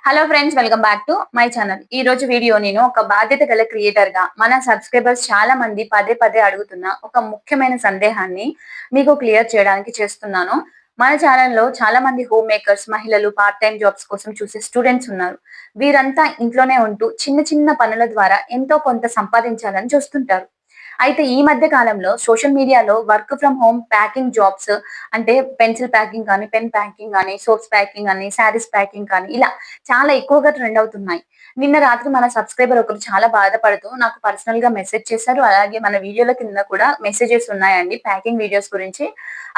Hello friends, welcome back to my channel. ఈ రోజు video నేను ఒక బాధ్యత గల క్రియేటర్ గా మన సబ్స్క్రైబర్స్ చాలా మంది పదే పదే అడుగుతున్న ఒక ముఖ్యమైన సందేహాన్ని మీకు క్లియర్ చేయడానికి చేస్తున్నాను. మన ఛానల్లో చాలా మంది హోమ్ మేకర్స్, మహిళలు, పార్ట్ టైం జాబ్స్ కోసం చూసే స్టూడెంట్స్ ఉన్నారు. వీరంతా ఇంట్లోనే ఉంటూ చిన్న చిన్న పనుల ద్వారా ఎంతో కొంత సంపాదించాలని చూస్తుంటారు. అయితే ఈ మధ్య కాలంలో సోషల్ మీడియాలో work from home packing jobs, అంటే పెన్సిల్ ప్యాకింగ్ కానీ, పెన్ ప్యాకింగ్ కానీ, సోప్స్ ప్యాకింగ్ కానీ, శారీస్ ప్యాకింగ్ కానీ ఇలా చాలా ఎక్కువగా ట్రెండ్ అవుతున్నాయి. నిన్న రాత్రి మన సబ్స్క్రైబర్ ఒకరు చాలా బాధపడుతూ నాకు పర్సనల్ గా మెసేజ్ చేశారు. అలాగే మన వీడియోల కింద కూడా మెసేజెస్ ఉన్నాయండి, ప్యాకింగ్ వీడియోస్ గురించి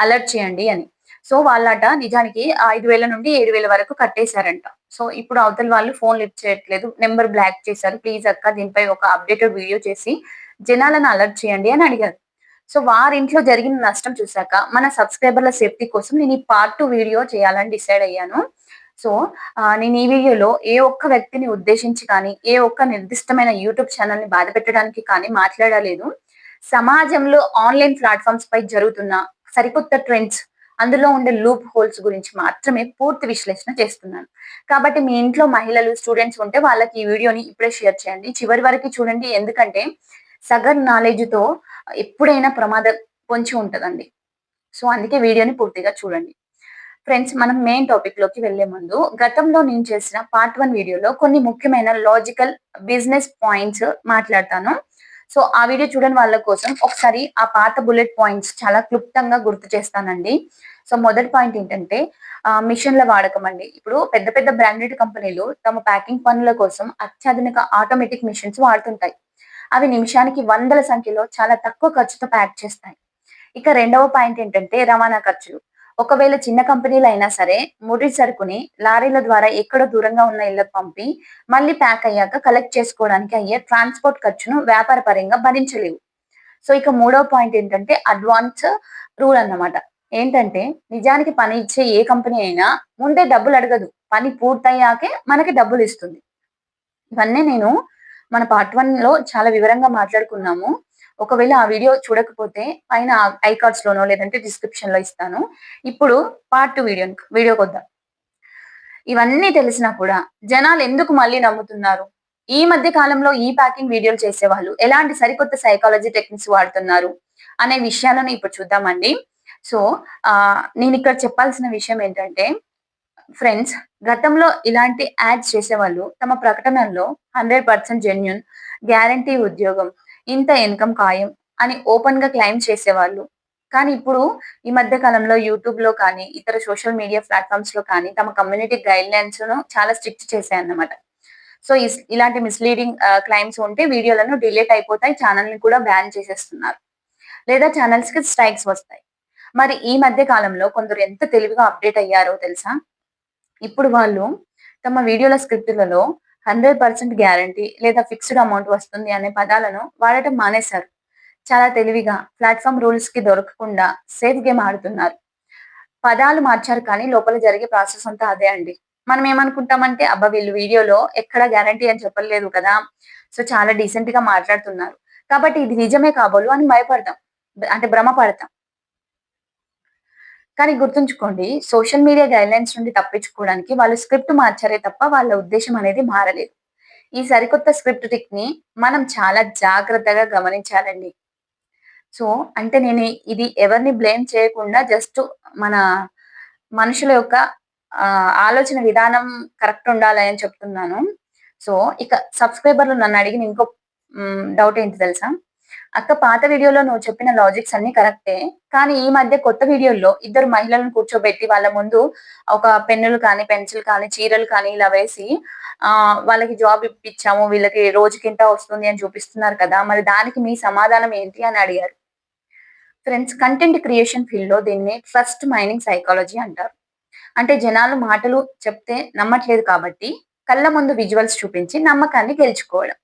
అలర్ట్ చేయండి అని. సో వాళ్ళట నిజానికి 5,000 నుండి 7,000 వరకు కట్టేశారంట. సో ఇప్పుడు అవతల వాళ్ళు ఫోన్ లిఫ్ట్ చేయట్లేదు, నెంబర్ బ్లాక్ చేశారు. ప్లీజ్ అక్క దీనిపై ఒక అప్డేటెడ్ వీడియో చేసి జనాలను అలర్ట్ చేయండి అని అడిగారు. సో వారింట్లో జరిగిన నష్టం చూసాక మన సబ్స్క్రైబర్ల సేఫ్టీ కోసం నేను ఈ పార్ట్ 2 వీడియో చేయాలని డిసైడ్ అయ్యాను. సో నేను ఈ వీడియోలో ఏ ఒక్క వ్యక్తిని ఉద్దేశించి కానీ, ఏ ఒక్క నిర్దిష్టమైన యూట్యూబ్ ఛానల్‌ని బాధపెట్టడానికి కానీ మాట్లాడలేదు. సమాజంలో ఆన్‌లైన్ ప్లాట్‌ఫార్మ్స్ పై జరుగుతున్న సరికొత్త ట్రెండ్స్, అందులో ఉండే లూప్ హోల్స్ గురించి మాత్రమే పూర్తి విశ్లేషణ చేస్తున్నాను. కాబట్టి మీ ఇంట్లో మహిళలు, స్టూడెంట్స్ ఉంటే వాళ్ళకి ఈ వీడియోని ఇప్పుడే షేర్ చేయండి. చివరి వరకు చూడండి. ఎందుకంటే సగం నాలెడ్జ్‌తో ఎప్పుడైనా ప్రమాదం పొంచి ఉంటదండి. సో అందుకే వీడియోని పూర్తిగా చూడండి. ఫ్రెండ్స్, మనం మెయిన్ టాపిక్ లోకి వెళ్లే ముందు గతంలో నేను చేసిన పార్ట్ 1 వీడియోలో కొన్ని ముఖ్యమైన లాజికల్ బిజినెస్ పాయింట్స్ మాట్లాడతాను. సో ఆ వీడియో చూడని వాళ్ళ కోసం ఒకసారి ఆ పాత బుల్లెట్ పాయింట్స్ చాలా క్లుప్తంగా గుర్తు చేస్తానండి. సో మొదటి పాయింట్ ఏంటంటే మిషన్ల వాడకం అండి. ఇప్పుడు పెద్ద పెద్ద బ్రాండెడ్ కంపెనీలు తమ ప్యాకింగ్ పనుల కోసం అత్యాధునిక ఆటోమేటిక్ మిషన్స్ వాడుతుంటాయి. అవి నిమిషానికి వందల సంఖ్యలో చాలా తక్కువ ఖర్చుతో ప్యాక్ చేస్తాయి. ఇక రెండవ పాయింట్ ఏంటంటే రవాణా ఖర్చులు. ఒకవేళ చిన్న కంపెనీలైనా సరే ముడి సరుకుని లారీల ద్వారా ఎక్కడో దూరంగా ఉన్న ఇళ్లకు పంపి మళ్ళీ ప్యాక్ అయ్యాక కలెక్ట్ చేసుకోవడానికి అయ్యే ట్రాన్స్‌పోర్ట్ ఖర్చును వ్యాపార పరంగా భరించలేవు. సో ఇక మూడవ పాయింట్ ఏంటంటే అడ్వాన్స్ రూల్ అన్నమాట. ఏంటంటే నిజానికి పని ఇచ్చే ఏ కంపెనీ అయినా ముందే డబ్బులు అడగదు. పని పూర్తయ్యాకే మనకి డబ్బులిస్తుంది. ఇవన్నీ నేను మన పార్ట్ 1లో చాలా వివరంగా మాట్లాడుకున్నాము. ఒకవేళ ఆ వీడియో చూడకపోతే పైన ఐ కార్డ్స్ లోనో లేదంటే డిస్క్రిప్షన్ లో ఇస్తాను. ఇప్పుడు పార్ట్ 2 వీడియోకొద్దాం. ఇవన్నీ తెలిసినా కూడా జనాలు ఎందుకు మళ్ళీ నమ్ముతున్నారు? ఈ మధ్య కాలంలో ఈ ప్యాకింగ్ వీడియోలు చేసేవాళ్ళు ఎలాంటి సరికొత్త సైకాలజీ టెక్నిక్స్ వాడుతున్నారు అనే విషయాలను ఇప్పుడు చూద్దామండి. సో నేనిక్కడ చెప్పాల్సిన విషయం ఏంటంటే ఫ్రెండ్స్, గతంలో ఇలాంటి యాడ్స్ చేసేవాళ్ళు తమ ప్రకటనల్లో 100% జెన్యూన్, గ్యారంటీ ఉద్యోగం, ఇంత ఇన్‌కమ్ ఖాయం అని ఓపెన్‌గా క్లెయిమ్ చేసేవాళ్ళు. కానీ ఇప్పుడు ఈ మధ్య కాలంలో యూట్యూబ్‌లో కానీ, ఇతర సోషల్ మీడియా ప్లాట్‌ఫార్మ్స్‌లో కానీ తమ కమ్యూనిటీ గైడ్‌లైన్స్‌ను చాలా స్ట్రిక్ట్ చేశాయన్నమాట. సో ఇలాంటి మిస్‌లీడింగ్ క్లెయిమ్స్ ఉంటే వీడియోలను డిలీట్ అయిపోతాయి. ఛానెల్‌ని కూడా బ్యాన్ చేసేస్తున్నారు. లేదా ఛానెల్స్‌కి స్ట్రైక్స్ వస్తాయి. మరి ఈ మధ్య కాలంలో కొందరు ఎంత తెలివిగా అప్‌డేట్ అయ్యారో తెలుసా? ఇప్పుడు వాళ్ళు తమ వీడియోల స్క్రిప్టులలో 100% గ్యారంటీ లేదా ఫిక్స్డ్ అమౌంట్ వస్తుంది అనే పదాలను వాడటం మానేశారు. చాలా తెలివిగా ప్లాట్‌ఫార్మ్ రూల్స్‌కి దొరకకుండా సేఫ్ గేమ్ ఆడుతున్నారు. పదాలు మార్చారు కానీ లోపల జరిగే ప్రాసెస్ అంతా అదే అండి. మనం ఏమనుకుంటామంటే అబ్బా! వీళ్ళు వీడియోలో ఎక్కడ గ్యారంటీ అని చెప్పలేదు కదా! సో చాలా డీసెంట్‌గా మాట్లాడుతున్నారు. కాబట్టి ఇది నిజమే కాబోలు అని భయపడతాం. అంటే భ్రమ పడతాం. కానీ గుర్తుంచుకోండి, సోషల్ మీడియా గైడ్‌లైన్స్ నుండి తప్పించుకోవడానికి వాళ్ళు స్క్రిప్ట్ మార్చారే తప్ప వాళ్ళ ఉద్దేశ్యం అనేది మారలేదు. ఈ సరికొత్త స్క్రిప్ట్ ట్రిక్‌ని మనం చాలా జాగ్రత్తగా గమనించాలండి. సో, అంటే నేను ఇది ఎవరిని బ్లేమ్ చేయకుండా జస్ట్ మన మనుషుల యొక్క ఆలోచన విధానం కరెక్ట్ ఉండాలి అని చెప్తున్నాను. సో, ఇక సబ్‌స్క్రైబర్‌లు నన్నడిగిన ఇంకో డౌట్ ఏంటి తెలుసా? అక్క, పాత వీడియోలో నువ్వు చెప్పిన లాజిక్స్ అన్నీ కరెక్టే. కానీ ఈ మధ్య కొత్త వీడియోల్లో ఇద్దరు మహిళలను కూర్చోబెట్టి వాళ్ళ ముందు ఒక పెన్నులు కానీ, పెన్సిల్ కానీ, చీరలు కానీ ఇలా వేసి వాళ్ళకి జాబ్ ఇప్పిచ్చాము, వీళ్ళకి రోజుకింత వస్తుంది అని చూపిస్తున్నారు కదా! మరి దానికి మీ సమాధానం ఏంటి అని అడిగారు. ఫ్రెండ్స్, కంటెంట్ క్రియేషన్ ఫీల్డ్‌లో దీన్ని ట్రస్ట్ మైనింగ్ సైకాలజీ అంటారు. అంటే జనాలు మాటలు చెప్తే నమ్మట్లేదు కాబట్టి కళ్ళ ముందు విజువల్స్ చూపించి నమ్మకాన్ని గెలుచుకోవడం.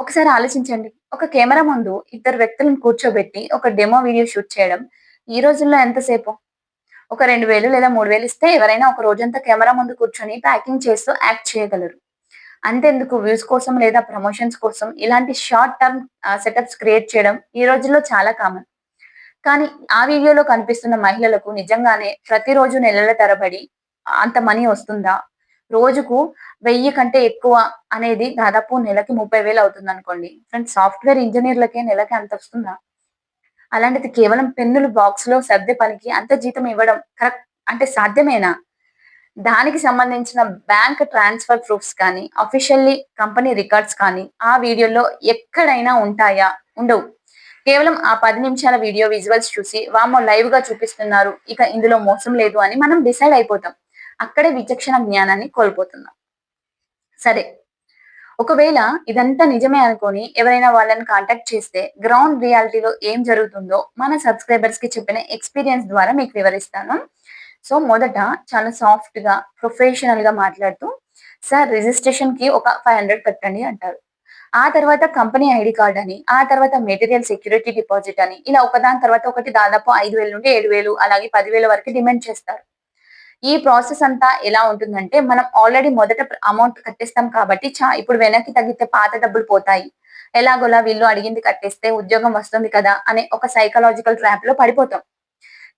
ఒకసారి ఆలోచించండి. ఒక కెమెరా ముందు ఇద్దరు వ్యక్తులను కూర్చోబెట్టి ఒక డెమో వీడియో షూట్ చేయడం ఈ రోజుల్లో ఎంతసేపు? ఒక 2,000 లేదా 3,000 ఇస్తే ఎవరైనా ఒక రోజంతా కెమెరా ముందు కూర్చొని ప్యాకింగ్ చేస్తూ యాక్ట్ చేయగలరు. అంతెందుకు వ్యూస్ కోసం లేదా ప్రమోషన్స్ కోసం ఇలాంటి షార్ట్ టర్మ్ సెటప్స్ క్రియేట్ చేయడం ఈ రోజుల్లో చాలా కామన్. కానీ ఆ వీడియోలో కనిపిస్తున్న మహిళలకు నిజంగానే ప్రతిరోజు నెలల తరబడి అంత మనీ వస్తుందా? రోజుకు 1000 కంటే ఎక్కువ అనేది దాదాపు నెలకి 30,000 అవుతుందనుకోండి. ఫ్రెండ్స్ సాఫ్ట్‌వేర్ ఇంజినీర్‌లకే నెలకి అంతొస్తుందా? అలాంటిది కేవలం పెన్నులు బాక్స్‌లో సర్దే పనికి అంత జీతం ఇవ్వడం అంటే సాధ్యమేనా? దానికి సంబంధించిన బ్యాంక్ ట్రాన్స్‌ఫర్ ప్రూఫ్స్ కానీ, ఆఫీషియల్లీ కంపెనీ రికార్డ్స్ కానీ, ఆ వీడియోలో ఎక్కడైనా ఉంటాయా? ఉండవు. కేవలం ఆ 10 నిమిషాల వీడియో విజువల్స్ చూసి, వామ్మో! లైవ్‌గా చూపిస్తున్నారు. ఇక ఇందులో మోసం లేదు అని మనం డిసైడ్ అయిపోతాం. అక్కడే విచక్షణ జ్ఞానాన్ని కోల్పోతున్నాం. సరే. ఒకవేళ ఇదంతా నిజమే అనుకోని ఎవరైనా వాళ్ళని కాంటాక్ట్ చేస్తే గ్రౌండ్ రియాలిటీలో ఏం జరుగుతుందో మన సబ్స్క్రైబర్స్‌కి చెప్పిన ఎక్స్‌పీరియన్స్ ద్వారా మీకు వివరిస్తాను. సో, మొదట చాలా సాఫ్ట్‌గా, ప్రొఫెషనల్‌గా మాట్లాడుతూ సార్ రిజిస్ట్రేషన్‌కి ఒక 500 కట్టండి అంటారు. ఆ తర్వాత కంపెనీ ఐడీ కార్డ్ అని, ఆ తర్వాత మెటీరియల్ సెక్యూరిటీ డిపాజిట్ అని ఇలా ఒకదాని తర్వాత ఒకటి దాదాపు 5,000 నుండి 7,000 అలాగే 10,000 వరకు డిమాండ్ చేస్తారు. ఈ ప్రాసెస్ అంతా ఎలా ఉంటుందంటే, మనం ఆల్రెడీ మొదట అమౌంట్ కట్టేస్తాం కాబట్టి, ఇప్పుడు వెనక్కి తగ్గితే పాత డబ్బులు పోతాయి. ఎలాగోలా వీళ్ళు అడిగింది కట్టేస్తే ఉద్యోగం వస్తుంది కదా! అనే ఒక సైకలాజికల్ ట్రాప్‌లో పడిపోతాం.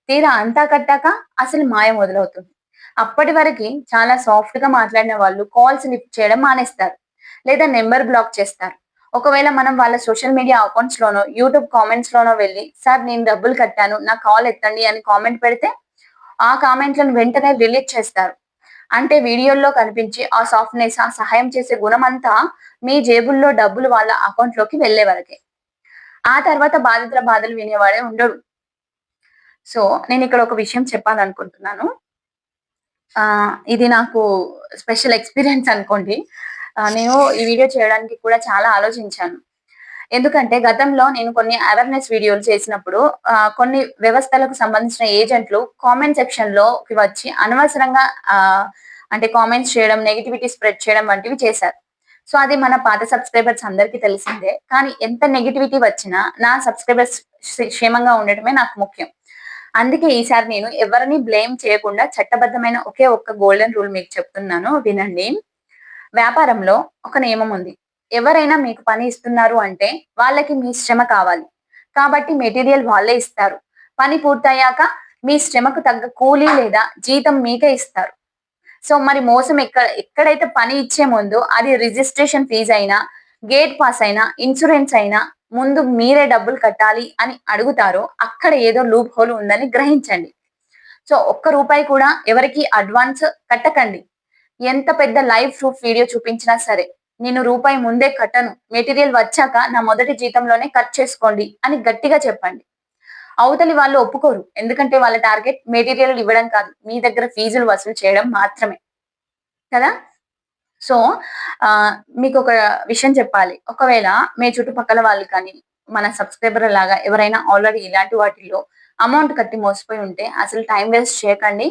తీరా అంతా కట్టాక అసలు మాయ మొదలవుతుంది. అప్పటి వరకి చాలా సాఫ్ట్‌గా మాట్లాడిన వాళ్ళు కాల్స్ లిఫ్ట్ చేయడం మానేస్తారు. లేదా నంబర్ బ్లాక్ చేస్తారు. ఒకవేళ మనం వాళ్ళ సోషల్ మీడియా అకౌంట్స్‌లోనో, యూట్యూబ్ కామెంట్స్‌లోనో వెళ్లి, "సార్ నేను డబ్బులు కట్టాను. నా కాల్ ఎత్తండి" అని కామెంట్ పెడితే ఆ కామెంట్‌లను వెంటనే డిలీట్ చేస్తారు. అంటే వీడియోల్లో కనిపించే ఆ సాఫ్ట్‌నెస్, ఆ సహాయం చేసే గుణమంతా మీ జేబుల్లో డబ్బులు వాళ్ళ అకౌంట్‌లోకి వెళ్ళే వరకే. ఆ తర్వాత బాధితుల బాధలు వినేవాడే ఉండడు. సో, నేనిక్కడ ఒక విషయం చెప్పాలనుకుంటున్నాను. ఇది నాకు స్పెషల్ ఎక్స్‌పీరియన్స్ అనుకోండి. నేను ఈ వీడియో చేయడానికి కూడా చాలా ఆలోచించాను. ఎందుకంటే గతంలో నేను కొన్ని అవేర్‌నెస్ వీడియోలు చేసినప్పుడు కొన్ని వ్యవస్థలకు సంబంధించిన ఏజెంట్లు కామెంట్ సెక్షన్‌లోకి వచ్చి అనవసరంగా అంటే కామెంట్స్ చేయడం, నెగటివిటీ స్ప్రెడ్ చేయడం వంటివి చేశారు. సో, అది మన పాత సబ్‌స్క్రైబర్స్ అందరికీ తెలిసిందే. కానీ ఎంత నెగటివిటీ వచ్చినా నా సబ్‌స్క్రైబర్స్ క్షేమంగా ఉండటమే నాకు ముఖ్యం. అందుకే ఈసారి నేను ఎవరిని బ్లేమ్ చేయకుండా చట్టబద్ధమైన ఒకే ఒక్క గోల్డెన్ రూల్ మీకు చెప్తున్నాను వినండి. వ్యాపారంలో ఒక నియమం ఉంది. ఎవరైనా మీకు పని ఇస్తున్నారు అంటే వాళ్ళకి మీ శ్రమ కావాలి. కాబట్టి మెటీరియల్ వాళ్ళే ఇస్తారు. పని పూర్తయ్యాక మీ శ్రమకు తగ్గ కూలీ లేదా జీతం మీకే ఇస్తారు. సో, మరి మోసం ఎక్కడైతే పని ఇచ్చే ముందు అది రిజిస్ట్రేషన్ ఫీజ్ అయినా, గేట్ పాస్ అయినా, ఇన్స్యూరెన్స్ అయినా ముందు మీరే డబ్బులు కట్టాలి అని అడుగుతారో అక్కడ ఏదో లూప్ హోల్ ఉందని గ్రహించండి. సో, ఒక్క రూపాయి కూడా ఎవరికీ అడ్వాన్స్ కట్టకండి. ఎంత పెద్ద లైవ్ ప్రూఫ్ వీడియో చూపించినా సరే, నేను రూపాయి ముందే కట్టను. మెటీరియల్ వచ్చాక నా మొదటి జీతంలోనే కట్ చేసుకోండి అని గట్టిగా చెప్పండి. అవతలి వాళ్ళు ఒప్పుకోరు. ఎందుకంటే వాళ్ళ టార్గెట్ మెటీరియల్ ఇవ్వడం కాదు. మీ దగ్గర ఫీజులు వసూలు చేయడం మాత్రమే. కదా! సో, మీకొక విషయం చెప్పాలి. ఒకవేళ మీ చుట్టుపక్కల వాళ్ళు కానీ, మన సబ్‌స్క్రైబర్ లాగా ఎవరైనా ఆల్రెడీ ఇలాంటి వాటిల్లో అమౌంట్ కట్టి మోసపోయి ఉంటే అసలు టైమ్ వేస్ట్ చేయకండి.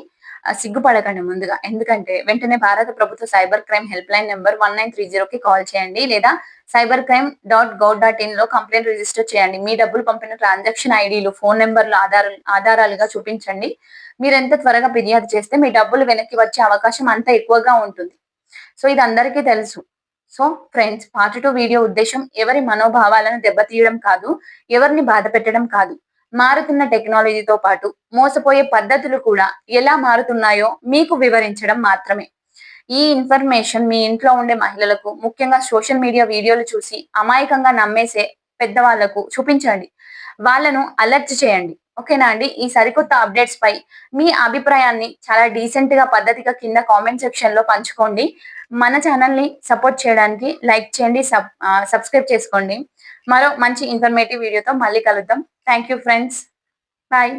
సిగ్గుపడకండి ముందుగా. ఎందుకంటే వెంటనే భారత ప్రభుత్వ సైబర్ క్రైమ్ హెల్ప్‌లైన్ నంబర్ 1930కి కాల్ చేయండి. లేదా cybercrime.gov.inలో కంప్లెయింట్ రిజిస్టర్ చేయండి. మీ డబ్బులు పంపిన ట్రాన్సాక్షన్ ఐడీలు, ఫోను నంబర్‌లు ఆధారాలుగా చూపించండి. మీరెంత త్వరగా ఫిర్యాదు చేస్తే మీ డబ్బులు వెనక్కి వచ్చే అవకాశం అంత ఎక్కువగా ఉంటుంది. సో, ఇది అందరికీ తెలుసు. సో, ఫ్రెండ్స్ పార్ట్ 2 వీడియో ఉద్దేశ్యం ఎవరి మనోభావాలను దెబ్బతీయడం కాదు, ఎవరిని బాధపెట్టడం కాదు. మారుతున్న టెక్నాలజీతో పాటు మోసపోయే పద్ధతులు కూడా ఎలా మారుతున్నాయో మీకు వివరించడం మాత్రమే. ఈ ఇన్ఫర్మేషన్ మీ ఇంట్లో ఉండే మహిళలకు, ముఖ్యంగా సోషల్ మీడియా వీడియోలు చూసి అమాయకంగా నమ్మేసే పెద్దవాళ్లకు చూపించండి. వాళ్ళను అలర్ట్ చేయండి. ఓకేనా అండి? ఈ సరికొత్త అప్‌డేట్స్ పై మీ అభిప్రాయాన్ని చాలా డీసెంట్‌గా, పద్ధతిగా కింద కామెంట్ సెక్షన్‌లో పంచుకోండి. మన ఛానెల్‌ని సపోర్ట్ చేయడానికి లైక్ చేయండి, సబ్‌స్క్రైబ్ చేసుకోండి. మరో మంచి ఇన్ఫర్మేటివ్ వీడియోతో మళ్ళీ కలుద్దాం. Thank you friends. బాయ్.